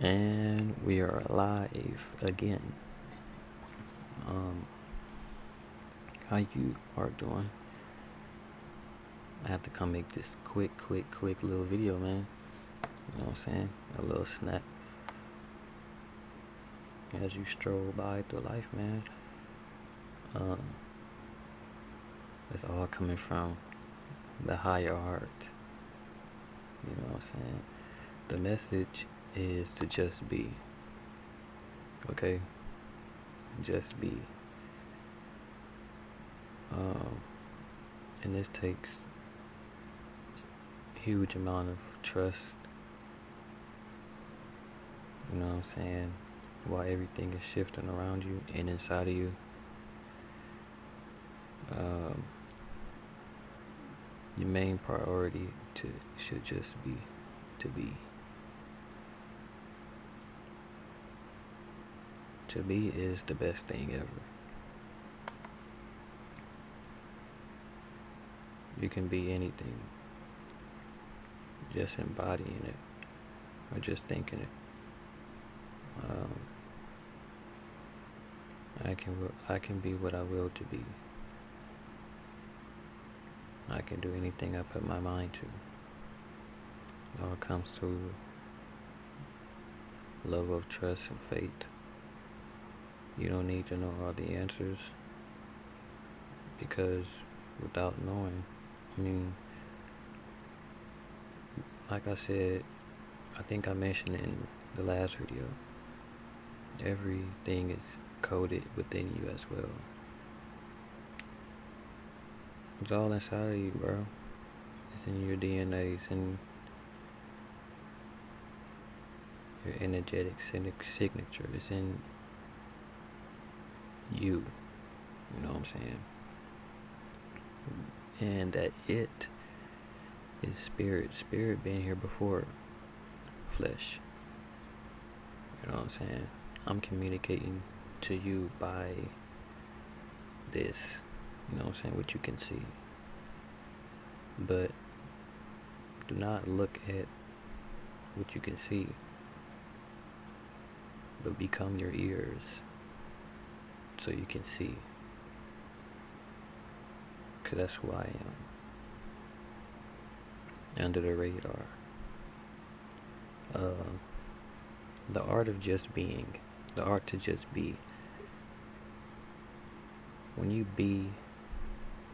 And we are live again. Um, how you are doing? I have to come make this quick little video, man. You know what I'm saying? A little snap as you stroll by through life, man. Um, it's all coming from the higher heart. You know what I'm saying? The message is to just be. Okay? Just be. Um, and this takes huge amount of trust. You know what I'm saying? While everything is shifting around you and inside of you. Um, your main priority should just be to be. To be is the best thing ever. You can be anything, just embodying it or just thinking it. I can be what I will to be. I can do anything I put my mind to. It all comes to love of trust and faith. You don't need to know all the answers, because without knowing, like I said, I think I mentioned in the last video, everything is coded within you as well. It's all inside of you, bro. It's in your DNA. It's in your energetic signature. It's in you. You know what I'm saying? And that it is spirit. Spirit being here before flesh. You know what I'm saying? I'm communicating to you by this. You know what I'm saying? What you can see. But do not look at what you can see, but become your ears so you can see. Because that's who I am. Under the radar. The art of just being. The art to just be. When you be,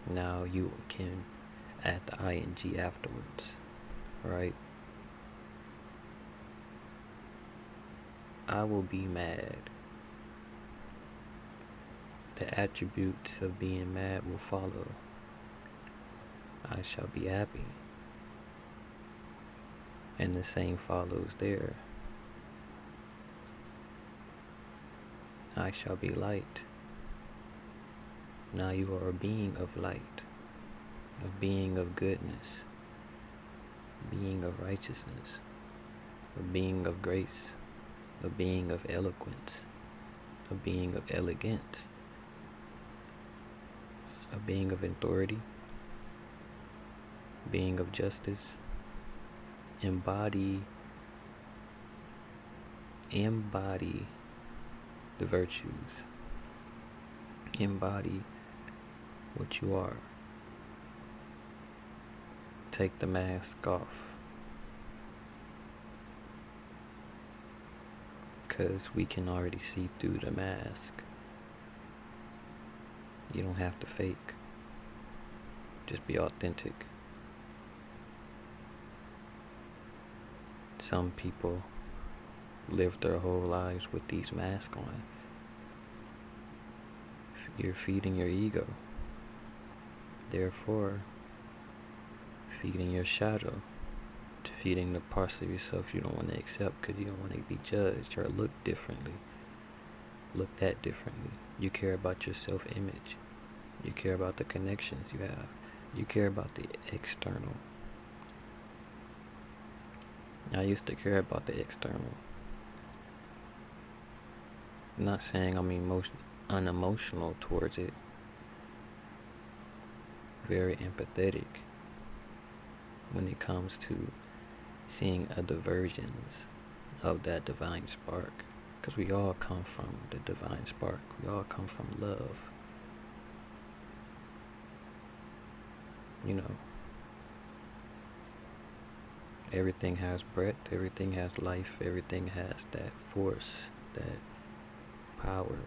now you can add the ing afterwards. Right? I will be mad. The attributes of being mad will follow. I shall be happy. And the same follows there. I shall be light. Now you are a being of light, a being of goodness, a being of righteousness, a being of grace, a being of eloquence, a being of elegance, a being of authority, a being of justice. Embody the virtues. Embody what you are. Take the mask off. Because we can already see through the mask. You don't have to fake. Just be authentic. Some people live their whole lives with these masks on. You're feeding your ego. Therefore, feeding your shadow. Feeding the parts of yourself you don't want to accept because you don't want to be judged or looked differently. Looked at differently. You care about your self-image. You care about the connections you have. You care about the external. I used to care about the external. I'm not saying I'm unemotional towards it. Very empathetic when it comes to seeing other versions of that divine spark. Because we all come from the divine spark. We all come from love. You know, everything has breath, everything has life, everything has that force, that power.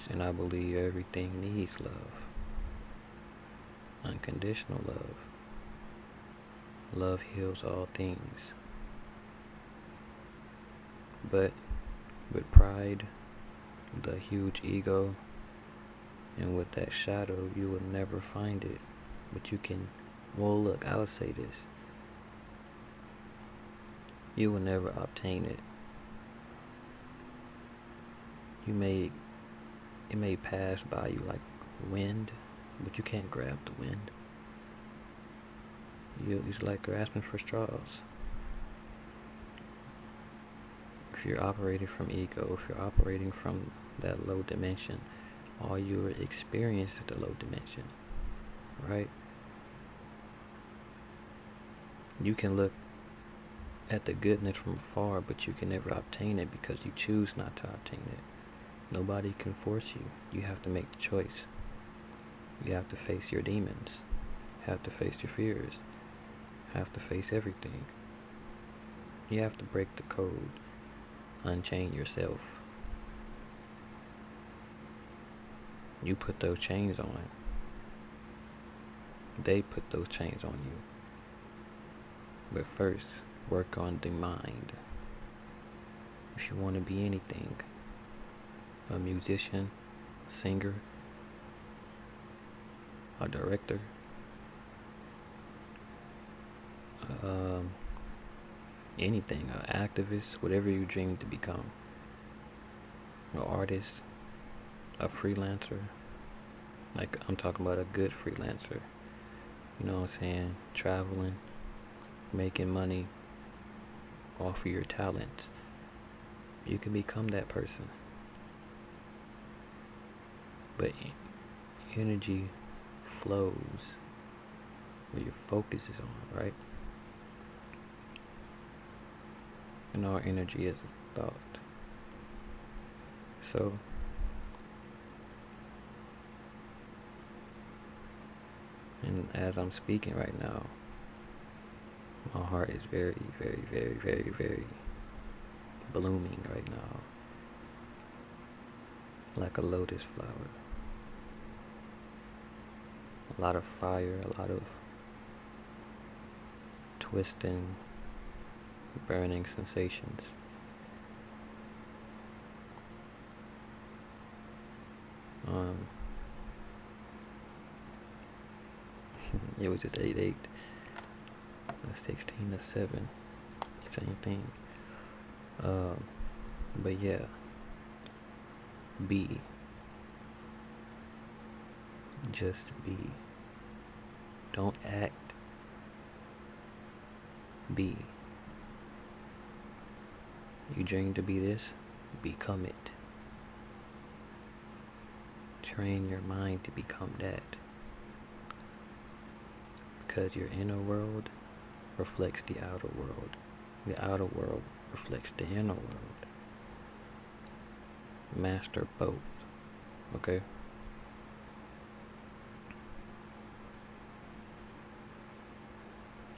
And I believe everything needs love. Unconditional love. Love heals all things. But with pride, the huge ego, and with that shadow, you will never find it. But you can, well, look, I would say this. You will never obtain it. It may pass by you like wind, but you can't grab the wind. It's like grasping for straws. If you're operating from ego, if you're operating from that low dimension, all you will experience is the low dimension, right? You can look at the goodness from afar, but you can never obtain it because you choose not to obtain it. Nobody can force you. You have to make the choice. You have to face your demons. You have to face your fears. You have to face everything. You have to break the code. Unchain yourself. You put those chains on. They put those chains on you. But first, work on the mind. If you want to be anything, a musician, a singer, a director, anything, an activist, whatever you dream to become, an artist, a freelancer, like I'm talking about a good freelancer, you know what I'm saying, traveling, making money off of your talents. You can become that person. But energy flows where your focus is on, right? And our energy is a thought. So and as I'm speaking right now, my heart is very, very, very, very, very blooming right now. Like a lotus flower. A lot of fire, a lot of twisting, burning sensations. It was just 8-8. 16-7. Same thing. But yeah. Be. Just be. Don't act. Be. You dream to be this? Become it. Train your mind to become that. Because your inner world reflects the outer world. The outer world reflects the inner world. Master both. Okay?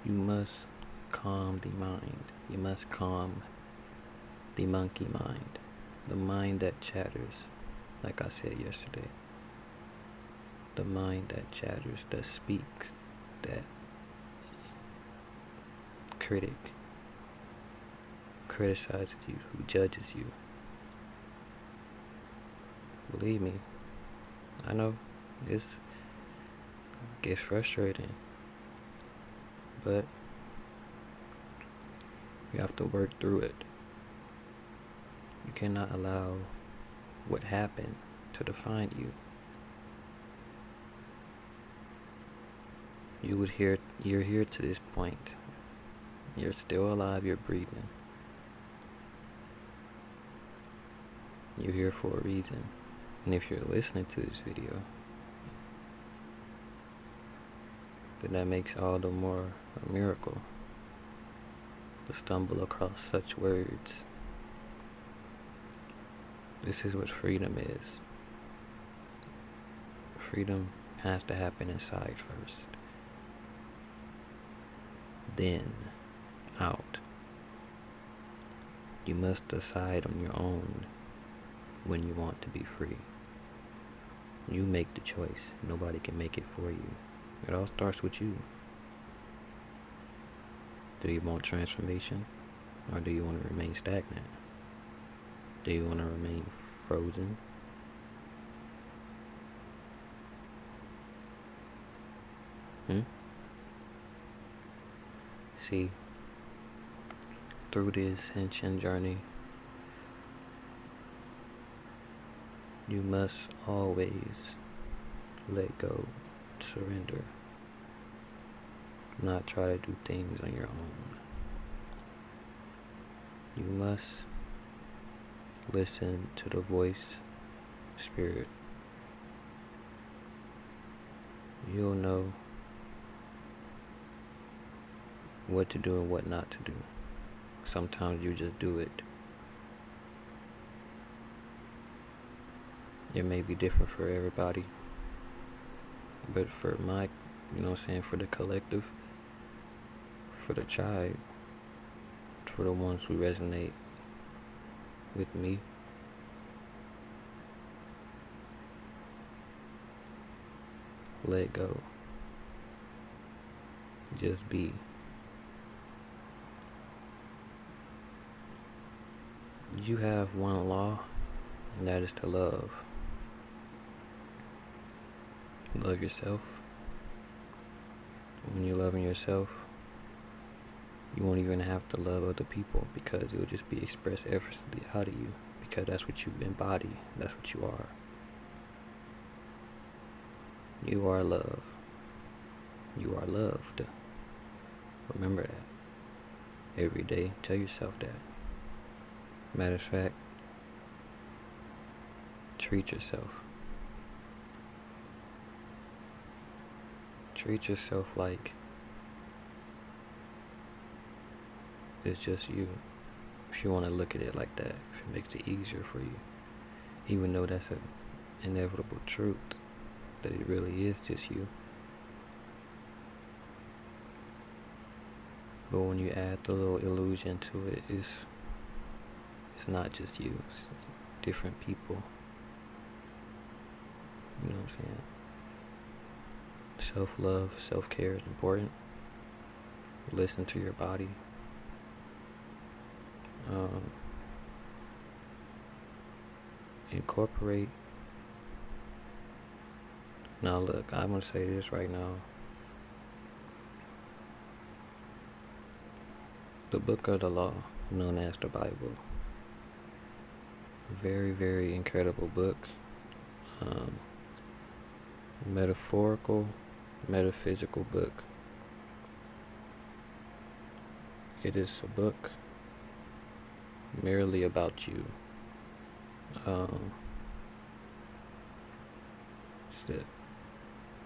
You must calm the mind. You must calm the monkey mind. The mind that chatters, like I said yesterday. The mind that chatters, that speaks, that criticizes you, who judges you. Believe me, I know it gets frustrating, but you have to work through it. You cannot allow what happened to define you. You're here to this point. You're still alive, you're breathing. You're here for a reason. And if you're listening to this video, then that makes all the more a miracle. to stumble across such words. This is what freedom is. Freedom has to happen inside first, then out. You must decide on your own when you want to be free. You make the choice. Nobody can make it for you. It all starts with you. Do you want transformation, or do you want to remain stagnant? Do you want to remain frozen? See, through the ascension journey, you must always let go, surrender, not try to do things on your own. You must listen to the voice, spirit. You'll know what to do and what not to do. Sometimes you just do it. It may be different for everybody, but for my, for the collective, for the tribe, for the ones who resonate with me, let go. Just be. You have one law, and that is to love. Love yourself. When you're loving yourself, you won't even have to love other people, because it will just be expressed effortlessly out of you, because that's what you embody. That's what you are. You are love. You are loved. Remember that. Every day, tell yourself that. Matter of fact, treat yourself. Treat yourself like it's just you. If you want to look at it like that, if it makes it easier for you. Even though that's an inevitable truth, that it really is just you. But when you add the little illusion to it, it's not just you. It's different people. You know what I'm saying? Self-love, self-care is important. Listen to your body. Incorporate. Now look, I'm going to say this right now. The book of the law, known as the Bible. Very, very incredible book. Metaphorical, metaphysical book. It is a book merely about you.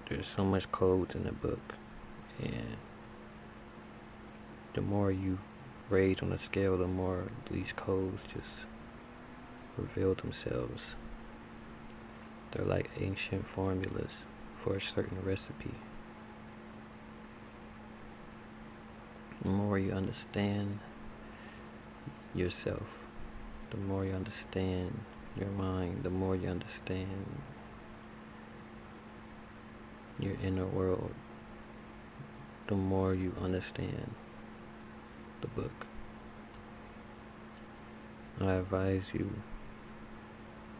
There's so much codes in the book, and the more you raise on the scale, the more these codes just reveal themselves. They're like ancient formulas for a certain recipe. The more you understand yourself, the more you understand your mind, the more you understand your inner world, the more you understand the book. I advise you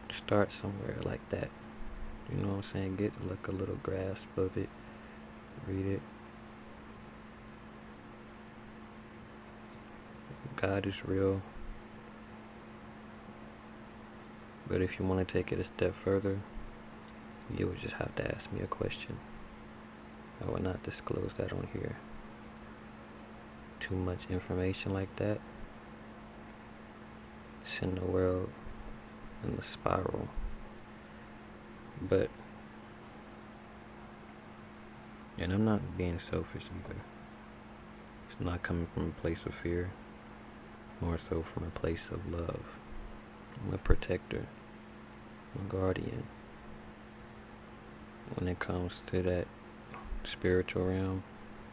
to start somewhere like that. You know what I'm saying? Get like a little grasp of it. Read it. God is real. But if you want to take it a step further, you would just have to ask me a question. I will not disclose that on here. Too much information like that send the world in the spiral. But, and I'm not being selfish either. It's not coming from a place of fear. more so from a place of love. I'm a protector, I'm a guardian. When it comes to that spiritual realm,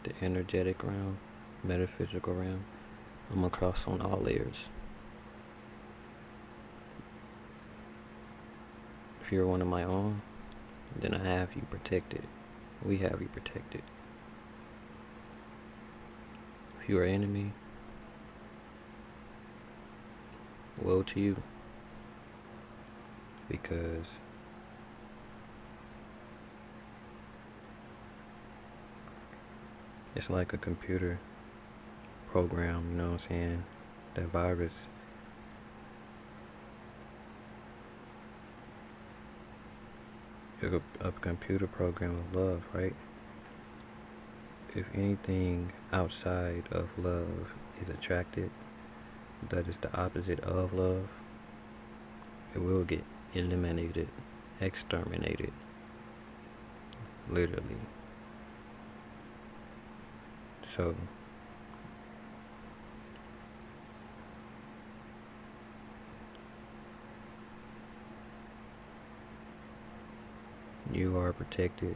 the energetic realm, metaphysical realm, I'm across on all layers. If you're one of my own, then I have you protected. We have you protected. If you're an enemy, woe to you. Because it's like a computer program, you know what I'm saying? That virus. A computer program of love, right? If anything outside of love is attracted, that is the opposite of love, it will get eliminated, exterminated, literally. So, you are protected.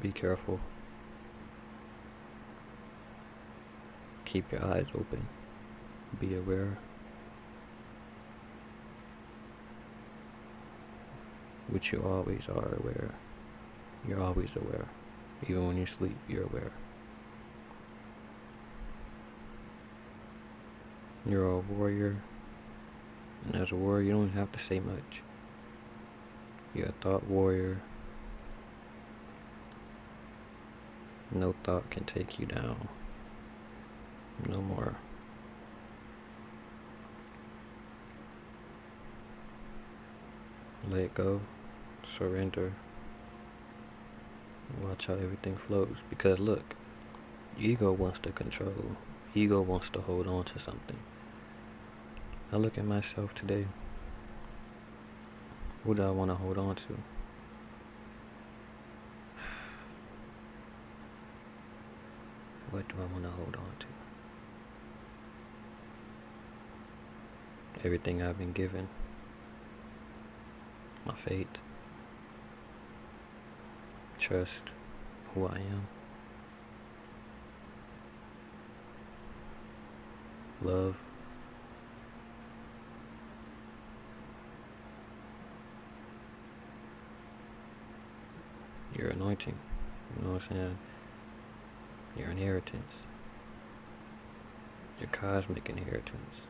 Be careful. Keep your eyes open. Be aware. Which you always are aware. You're always aware. Even when you sleep, you're aware. You're a warrior. And as a warrior, you don't have to say much. You're a thought warrior. No thought can take you down. No more. Let go. Surrender. Watch how everything flows. Because look, ego wants to control. Ego wants to hold on to something. I look at myself today. What do I want to hold on to? What do I want to hold on to? Everything I've been given. My fate. Trust who I am. Love. Your anointing. You know what I'm saying? Your inheritance. Your cosmic inheritance.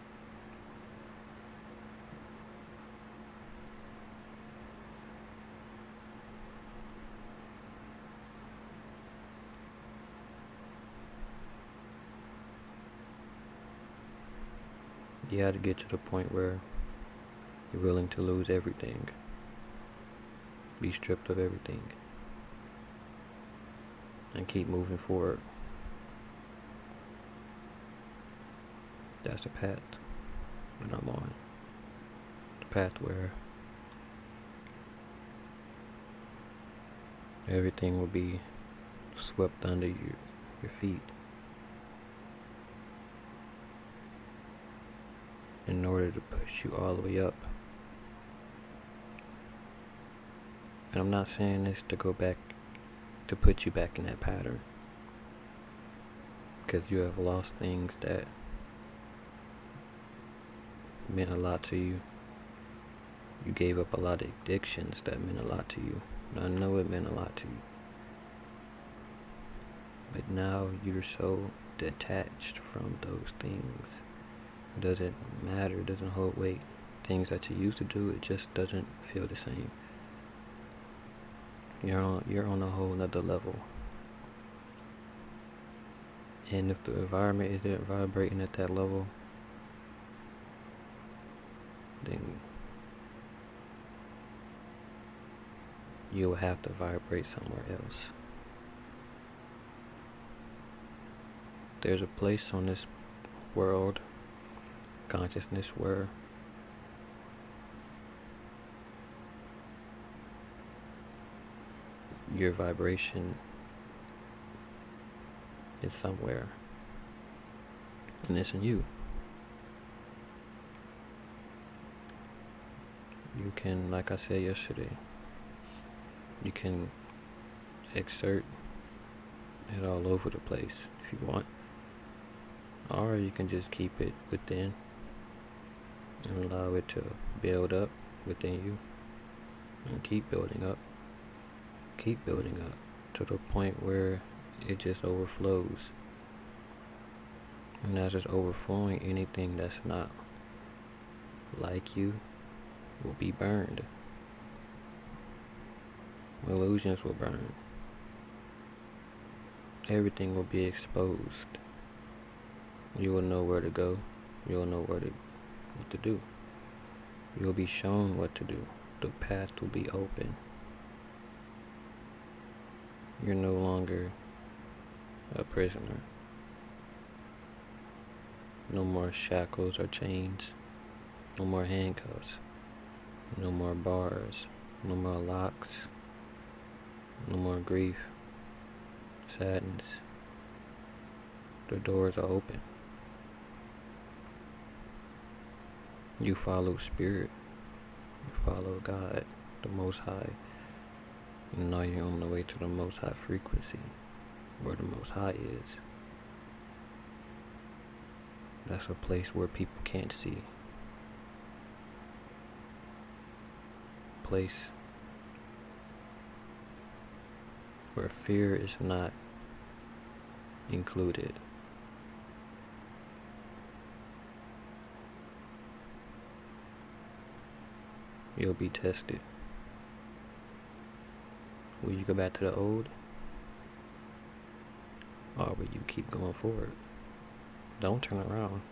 You have to get to the point where you're willing to lose everything. Be stripped of everything. And keep moving forward. That's the path that I'm on. The path where everything will be swept under your feet. In order to push you all the way up. And I'm not saying this to go back, to put you back in that pattern. Because you have lost things that meant a lot to you. You gave up a lot of addictions that meant a lot to you. And I know it meant a lot to you. But now you're so detached from those things. It doesn't matter, it doesn't hold weight. Things that you used to do, it just doesn't feel the same. You're on a whole nother level. And if the environment isn't vibrating at that level, then you'll have to vibrate somewhere else. There's a place on this world, consciousness, where your vibration is somewhere, and it's in you. You can, like I said yesterday, you can exert it all over the place if you want, or you can just keep it within and allow it to build up within you and keep building up to the point where it just overflows. And as it's overflowing, anything that's not like you will be burned. Illusions will burn. Everything will be exposed. You will know where to go. You will know what to do. You will be shown what to do. The path will be open. You're no longer a prisoner. No more shackles or chains. No more handcuffs. No more bars. No more locks. No more grief. Sadness. The doors are open. You follow Spirit. You follow God, the Most High. And now you're on the way to the Most High frequency, where the Most High is. That's a place where people can't see. Place where fear is not included. You'll be tested. Will you go back to the old? Or will you keep going forward? Don't turn around.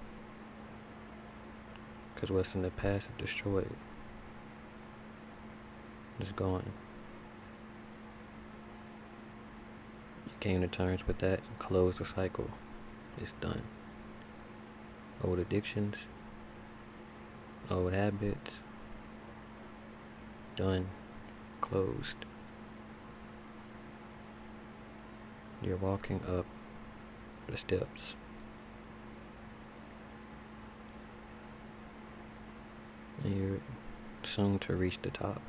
Because what's in the past is destroyed. It's gone. You came to terms with that and closed the cycle. It's done. Old addictions, old habits, done, closed. You're walking up the steps. And you're soon to reach the top.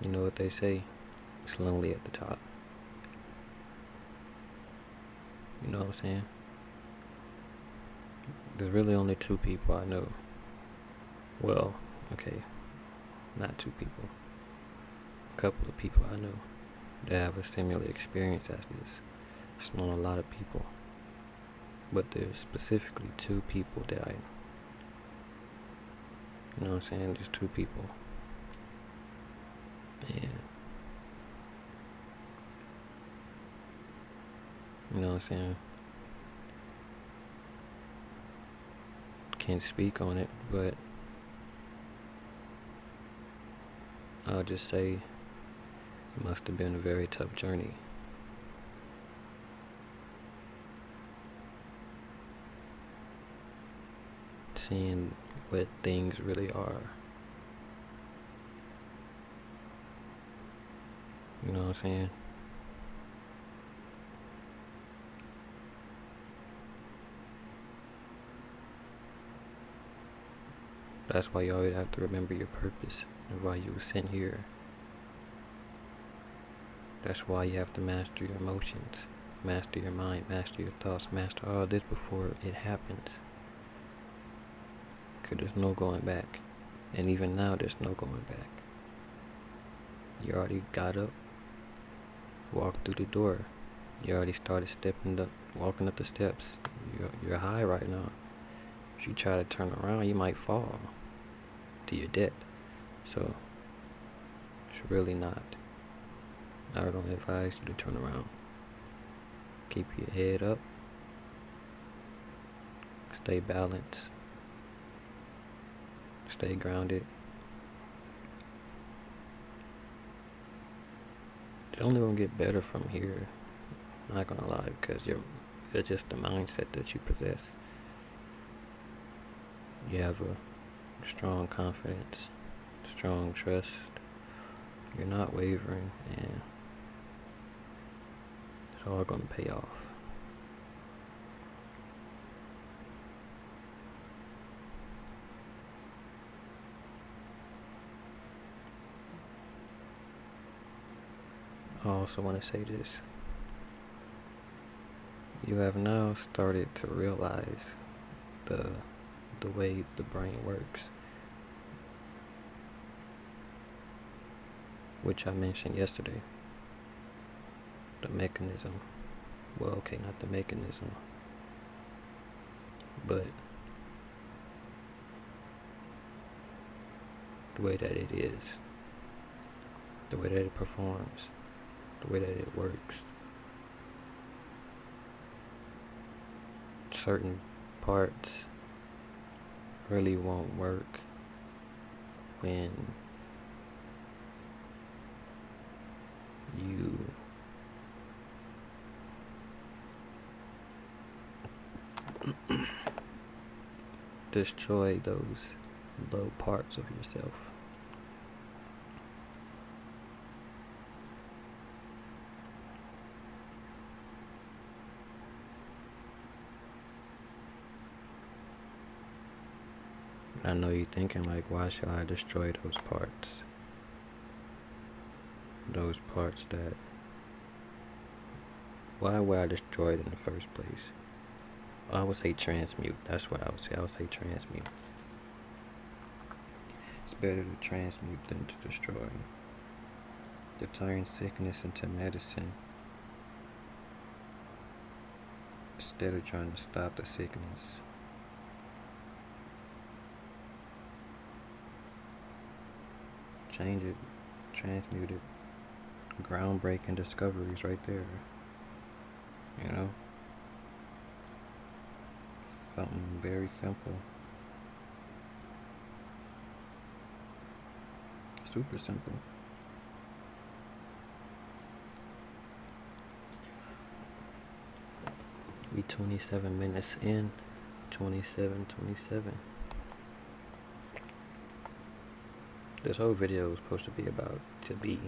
You know what they say? It's lonely at the top. You know what I'm saying? There's really only two people I know. Well, okay, not two people. A couple of people I know that have a similar experience as this. It's not a lot of people. But there's specifically two people that I, you know what I'm saying? There's two people. And, you know what I'm saying? Can't speak on it, but I'll just say it must have been a very tough journey. Seeing what things really are. You know what I'm saying? That's why you always have to remember your purpose and why you were sent here. That's why you have to master your emotions, master your mind, master your thoughts, master all this before it happens. Because there's no going back. And even now, there's no going back. You already got up, walked through the door. You already started walking up the steps. You're high right now. If you try to turn around, you might fall to your death. So, it's really not. I don't advise you to turn around. Keep your head up. Stay balanced. Stay grounded. It's only gonna get better from here. I'm not gonna lie, because it's just the mindset that you possess. You have a strong confidence, strong trust. You're not wavering, and it's all gonna pay off. I also want to say this. You have now started to realize the way the brain works, which I mentioned yesterday. The mechanism. Well, okay, not the mechanism, but the way that it is, the way that it performs, the way that it works. Certain parts really won't work when you destroy those low parts of yourself. I know you're thinking, like, why should I destroy those parts? Those parts that... Why would I destroy it in the first place? I would say transmute. That's what I would say. I would say transmute. It's better to transmute than to destroy. To turn sickness into medicine instead of trying to stop the sickness. Change it, transmute it. Groundbreaking discoveries right there. You know? Something very simple. Super simple. We 27 minutes in. 27. This whole video was supposed to be about to be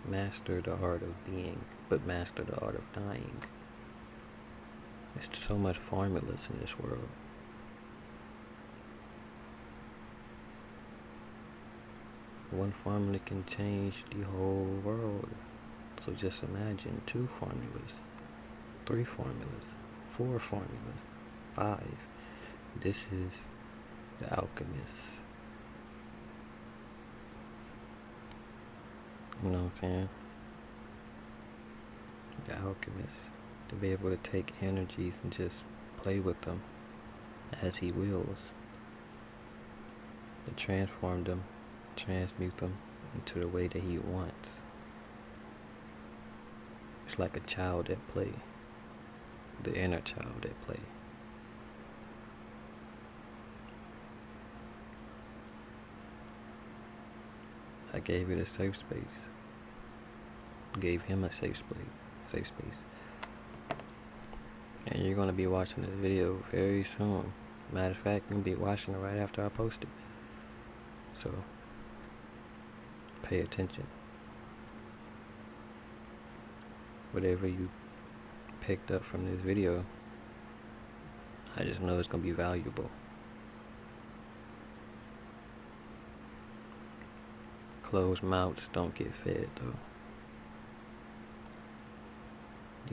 master the art of being, but master the art of dying. There's so much formulas in this world. One formula can change the whole world. So just imagine 2 formulas, 3 formulas, 4 formulas, 5. This is the alchemist. You know what I'm saying? The alchemist. To be able to take energies and just play with them as he wills. To transform them, transmute them into the way that he wants. It's like a child at play. The inner child at play. I gave it a safe space. Gave him a safe space. And you're going to be watching this video very soon. Matter of fact, you'll be watching it right after I post it. So, pay attention. Whatever you picked up from this video, I just know it's going to be valuable. Closed mouths don't get fed, though.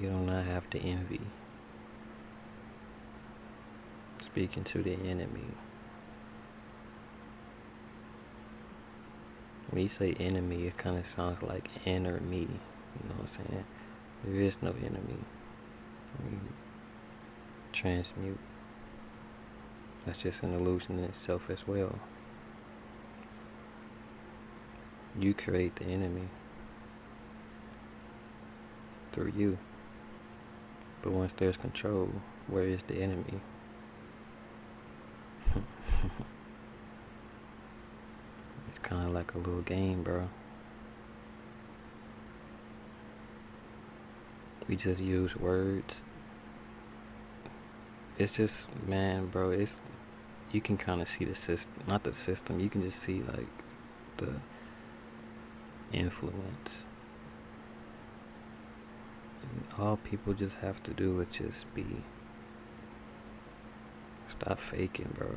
You do not have to envy. Speaking to the enemy. When you say enemy, it kind of sounds like inner me. You know what I'm saying? There is no enemy. When you transmute, that's just an illusion in itself as well. You create the enemy through you. But once there's control, where is the enemy? It's kind of like a little game, bro. We just use words. It's just, man, bro, you can kind of see the system, not the system, you can just see like the influence. And all people just have to do is just stop faking, bro.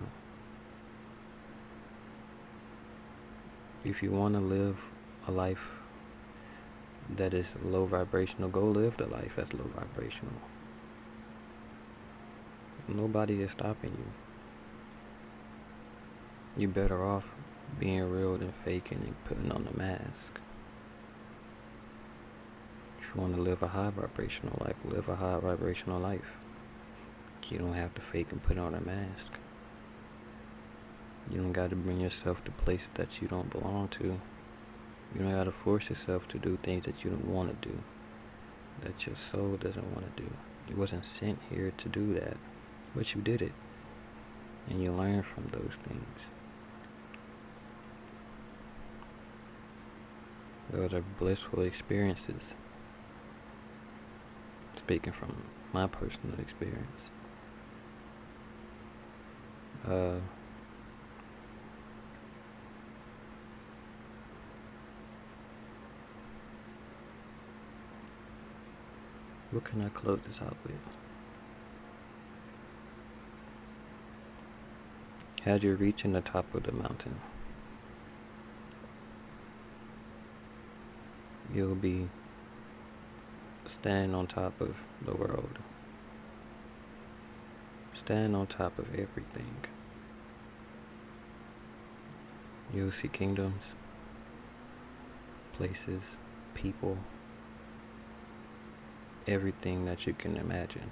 If you want to live a life that is low vibrational, go live the life that's low vibrational. Nobody is stopping you. You're better off being real than faking and putting on a mask. If you want to live a high vibrational life, live a high vibrational life. You don't have to fake and put on a mask. You don't got to bring yourself to places that you don't belong to. You don't got to force yourself to do things that you don't want to do, that your soul doesn't want to do. You wasn't sent here to do that, but you did it. And you learn from those things. Those are blissful experiences. Speaking from my personal experience. What can I close this out with? As you're reaching the top of the mountain, you'll be standing on top of the world. Stand on top of everything. You'll see kingdoms, places, people, everything that you can imagine.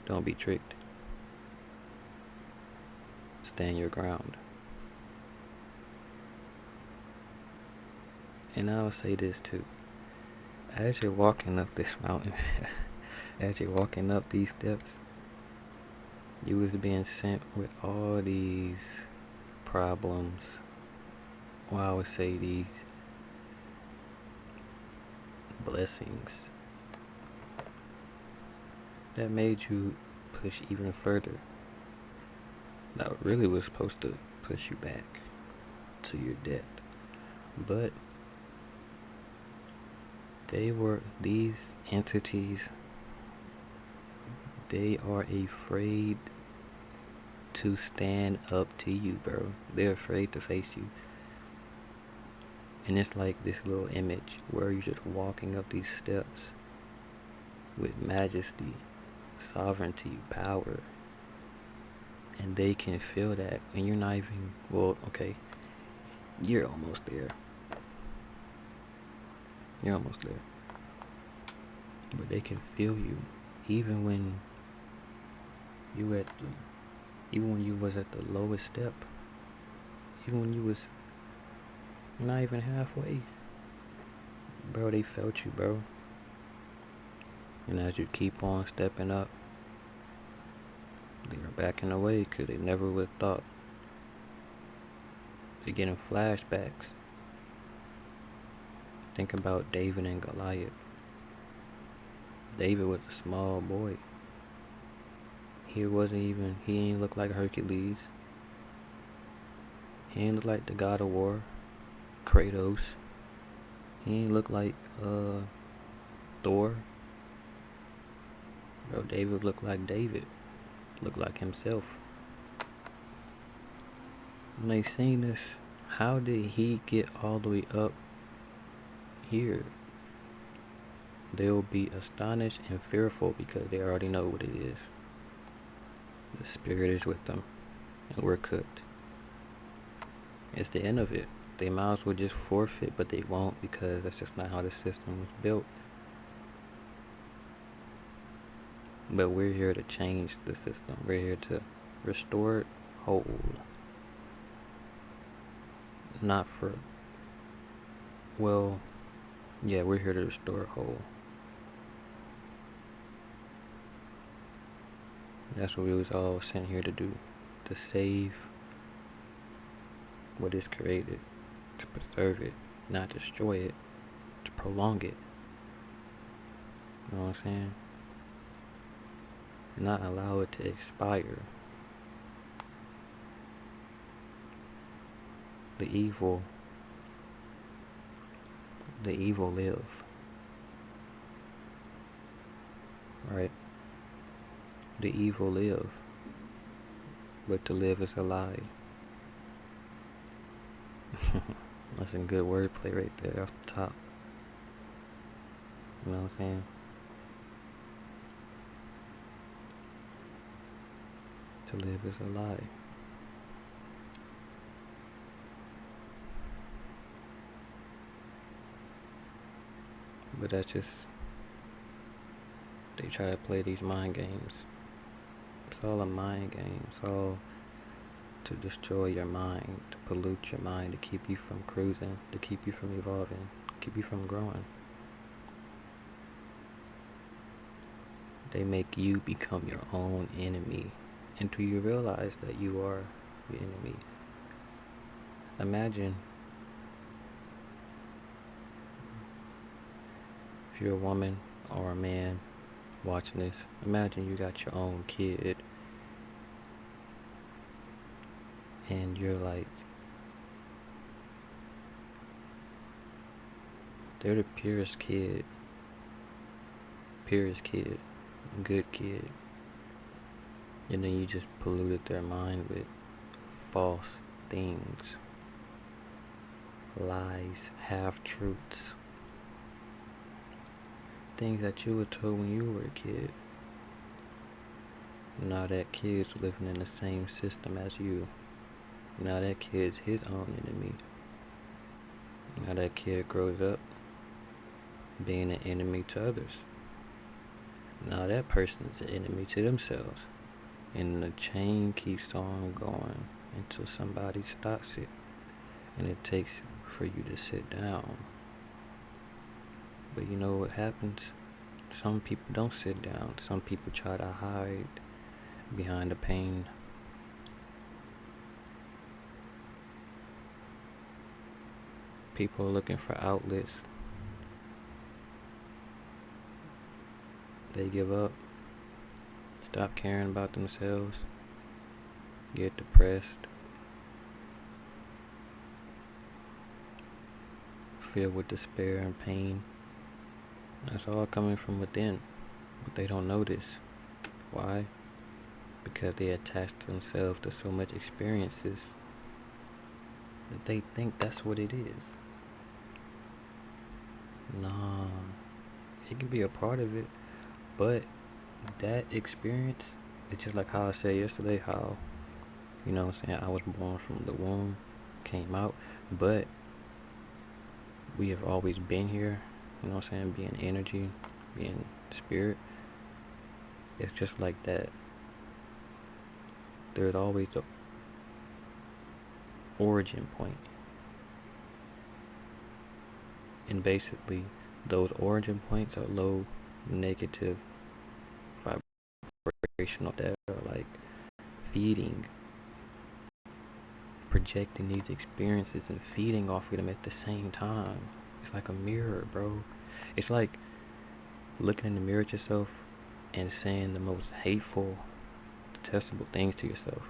Don't be tricked. Stand your ground. And I'll say this too. As you're walking up this mountain, as you're walking up these steps, you was being sent with all these problems. Well, I would say these blessings that made you push even further. That really was supposed to push you back to your death. But these entities, they are afraid to stand up to you, bro. They're afraid to face you. And it's like this little image where you're just walking up these steps with majesty, sovereignty, power. And they can feel that. And you're not even, well, okay, you're almost there. You're almost there. But they can feel you. Even when you was at the lowest step. Even when you was not even halfway. Bro, they felt you, bro. And as you keep on stepping up, they are backing away because they never would have thought. They're getting flashbacks. Think about David and Goliath. David was a small boy. He ain't look like Hercules. He ain't look like the God of War, Kratos. He ain't look like Thor. Bro, David looked like David. Looked like himself. When they seen this, how did he get all the way up here? They'll be astonished and fearful because they already know what it is. The spirit is with them, and we're cooked. It's the end of it. They might as well just forfeit, but they won't because that's just not how the system was built. But we're here to change the system. We're here to restore it whole. Not for, well, yeah, we're here to restore it whole. That's what we was all sent here to do. To save what is created. To preserve it. Not destroy it. To prolong it. You know what I'm saying? not allow it to expire. The evil, the evil live, right? The evil live, but to live is a lie. That's some good wordplay right there off the top. You know what I'm saying? To live is a lie. But that's just, they try to play these mind games. It's all a mind game. It's all to destroy your mind, to pollute your mind, to keep you from cruising, to keep you from evolving, keep you from growing. They make you become your own enemy until you realize that you are the enemy. Imagine if you're a woman or a man watching this, imagine you got your own kid and you're like, they're the purest kid, good kid, and then you just polluted their mind with false things, lies, half-truths, things that you were told when you were a kid. Now that kid's living in the same system as you. Now that kid's his own enemy. Now that kid grows up being an enemy to others. Now that person's an enemy to themselves. And the chain keeps on going until somebody stops it. And it takes for you to sit down. But you know what happens? Some people don't sit down. Some people try to hide behind the pain. People are looking for outlets. They give up, stop caring about themselves, get depressed, filled with despair and pain. That's all coming from within, but they don't notice. Why? Because they attach themselves to so much experiences that they think that's what it is. Nah, it can be a part of it, but that experience, it's just like how I said yesterday, how, you know what I'm saying, I was born from the womb, came out, but we have always been here, you know what I'm saying, being energy, being spirit. It's just like that. There's always a origin point. And basically, those origin points are low negative vibrational that are like feeding, projecting these experiences and feeding off of them at the same time. It's like a mirror, bro. It's like looking in the mirror at yourself and saying the most hateful, detestable things to yourself.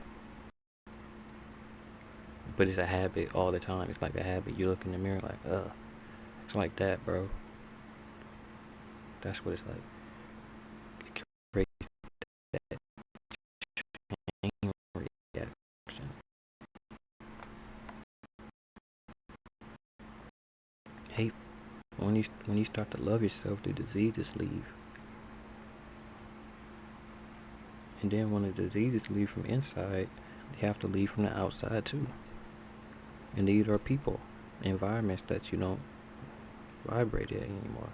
But it's a habit all the time. It's like a habit. You look in the mirror like, ugh. It's like that, bro. That's what it's like. It creates that chain reaction. Hate. When you start to love yourself, the diseases leave. And then when the diseases leave from inside, they have to leave from the outside too. And these are people, environments that you don't vibrate in anymore.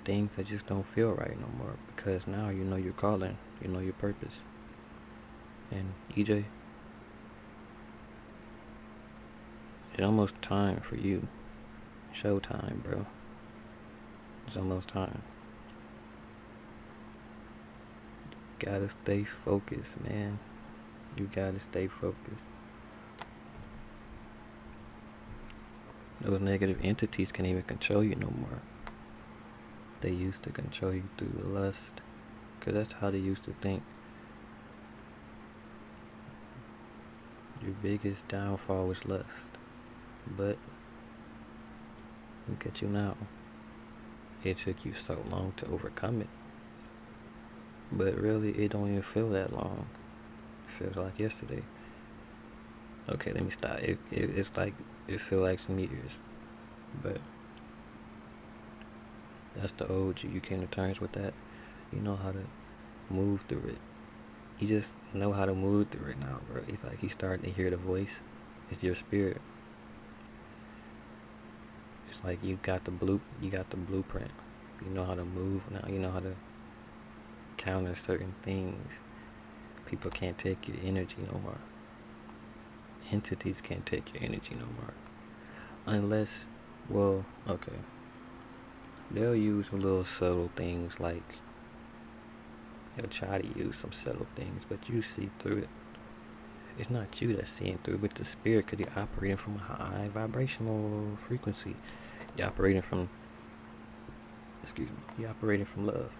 Things that just don't feel right no more, because now you know your calling, you know your purpose. And EJ, it's almost time for you. Showtime, bro. It's almost time. Gotta stay focused, man. You gotta stay focused. Those negative entities can't even control you no more. They used to control you through the lust, Because that's how they used to think. Your biggest downfall was lust. But look at you now. It took you so long to overcome it. But really, it don't even feel that long. It feels like yesterday. Okay, let me stop. It's like, it feels like some years. But that's the old you. You came to terms with that. You know how to move through it. You just know how to move through it now, bro. It's like you starting to hear the voice. It's your spirit. It's like you got the blueprint. You know how to move now. You know how to counter certain things. People can't take your energy no more. Entities can't take your energy no more. Unless, well, okay. They'll use little subtle things like, they'll try to use some subtle things, but you see through it. It's not you that's seeing through, but the spirit, because you're operating from a high vibrational frequency. You're operating from, you're operating from love.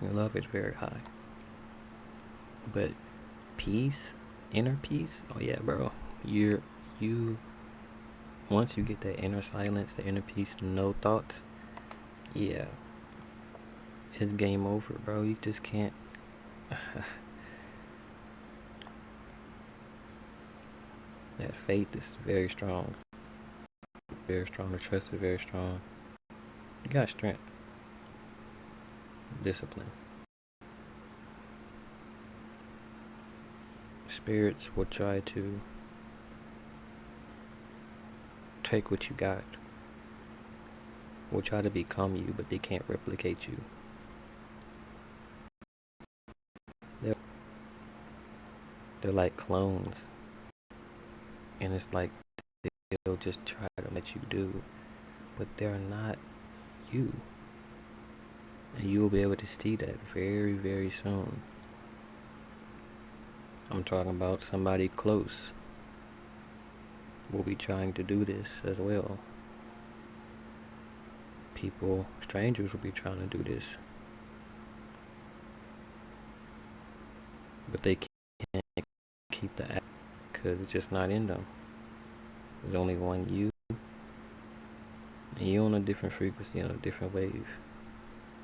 Your love is very high. But peace, inner peace, oh yeah, bro. You, once you get that inner silence, the inner peace, no thoughts, yeah, it's game over, bro. You just can't. That faith is very strong. Very strong. The trust is very strong. You got strength, discipline. Spirits will try to take what you got. Will try to become you, but they can't replicate you. They're like clones. And it's like they'll just try to let you do, but they're not you. And you'll be able to see that very, very soon. I'm talking about somebody close will be trying to do this as well. People, strangers will be trying to do this. But they can't keep the act because it's just not in them. There's only one you. And you on a different frequency, on a different wave.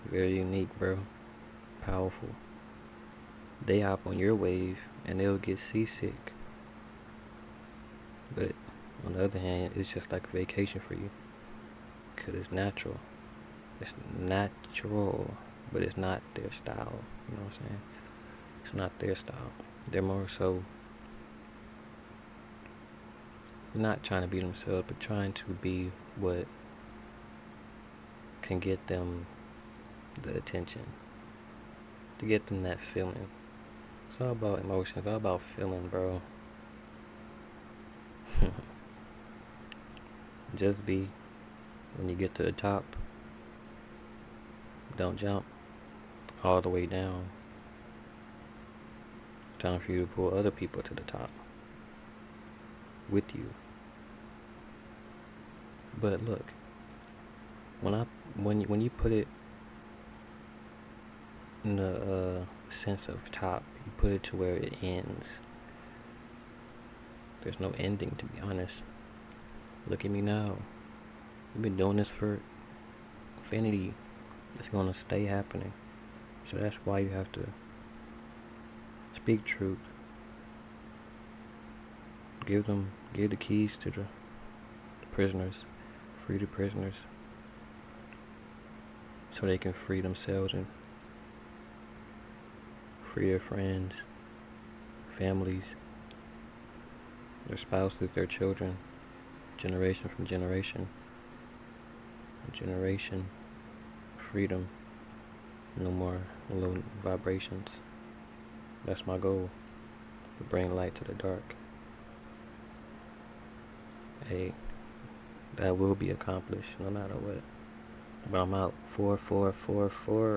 Very unique, bro. Powerful. They hop on your wave and they'll get seasick. But on the other hand, it's just like a vacation for you. Because it's natural. It's natural, but it's not their style. You know what I'm saying? It's not their style. They're more so not trying to be themselves, but trying to be what can get them the attention. To get them that feeling. It's all about emotions. It's all about feeling, bro. Just be. When you get to the top, don't jump all the way down. It's time for you to pull other people to the top with you. But look, when you put it in the sense of top, you put it to where it ends. There's no ending, to be honest. Look at me now. We've been doing this for infinity. It's gonna stay happening. So that's why you have to speak truth. Give the keys to the prisoners. Free the prisoners. So they can free themselves and free their friends, families, their spouses, their children, generation from generation. Generation, freedom, no more low vibrations. That's my goal, to bring light to the dark. Hey, that will be accomplished no matter what. But I'm out. 4, 4, 4, 4.